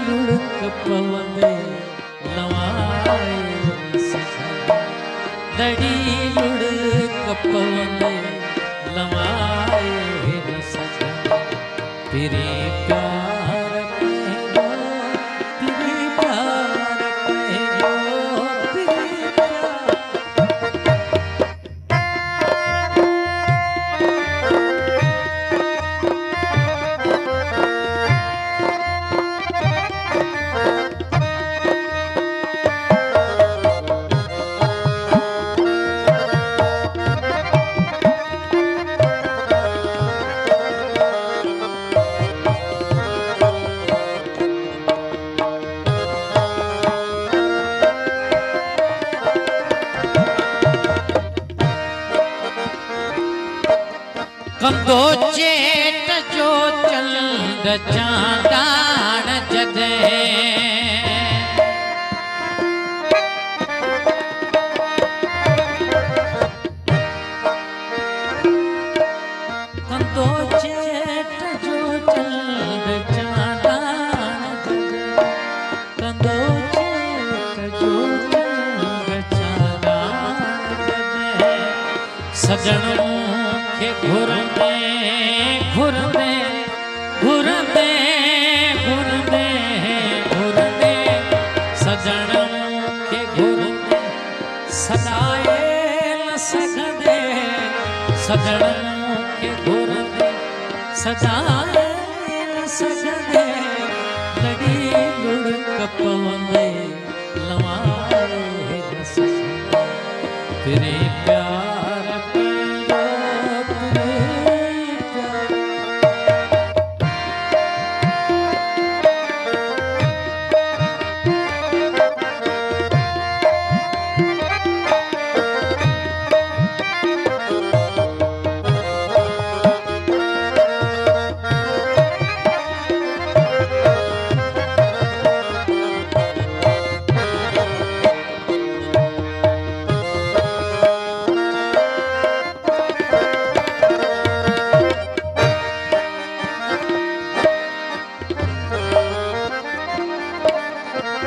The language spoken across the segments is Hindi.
लुढ़क पवंदे लवाए सजना लड़ी लुढ़क पवंदे लवाए सजना तेरे प्यार पहियो तेरे प्यार पहियो तेरे कंदो चेट जो चंद चांदान जदे कंदो चेट जो चंद चांदान जदे कंदो चेट जो चंद चांदान जदे सजनों घुरदे घुरदे घुरदे घुरदे घुरदे सजनों के घुरदे सदाए न सकदे सजनों के घुरदे सदाए न सकदे लड़ी लुढ़क पवंदे लवाए न सजना तेरे प्यार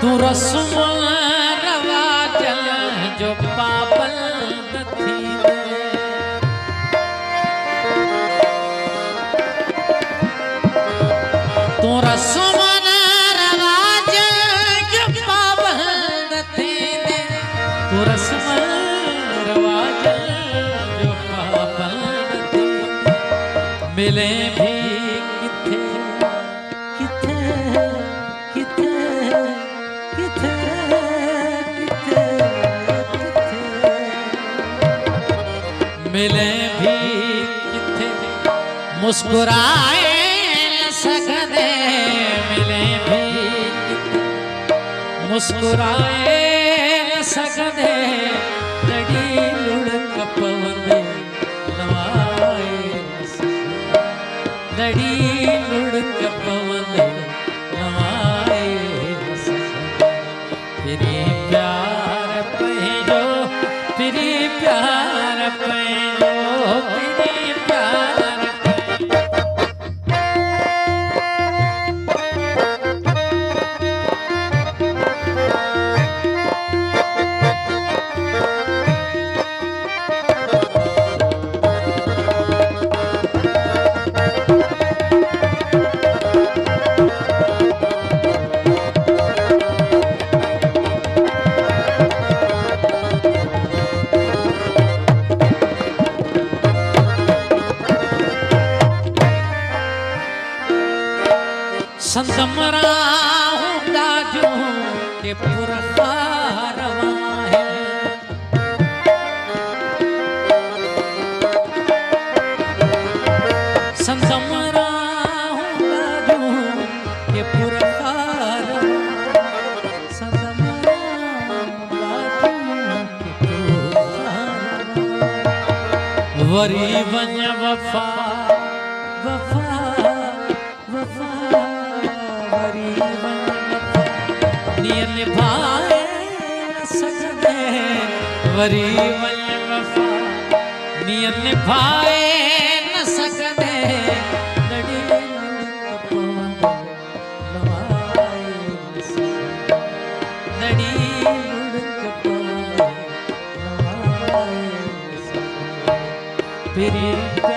तू रस्म रवाज जो पाबंद थी तू रस्म रवाज जो पाबंद थी तू रस्म रवाज जो पाबंद थी मिले भी किथे किथे किथे मिले भी किथे मुस्कुराए न सकदे मिले भी किथे मुस्कुराए न सकदे लड़ी लुढ़क पवंदे लवाए न सकदे लड़ी लुढ़क पवंदे लवाए न सकदे तेरे प्यार पहियो तेरे प्यार पहियो तेरे प्यार संदमरा हुंदा जो के पुरखारवा है संदमरा हुंदा जो के पुरखारवा संदमरा हुंदा जो के पुरखारवा वरी वञ वफा वफा वफा नियन निभाए न सकदे वरी वल वफा नियन निभाए न सकदे लड़ी लुढ़क पवंदे लवाए प्रीत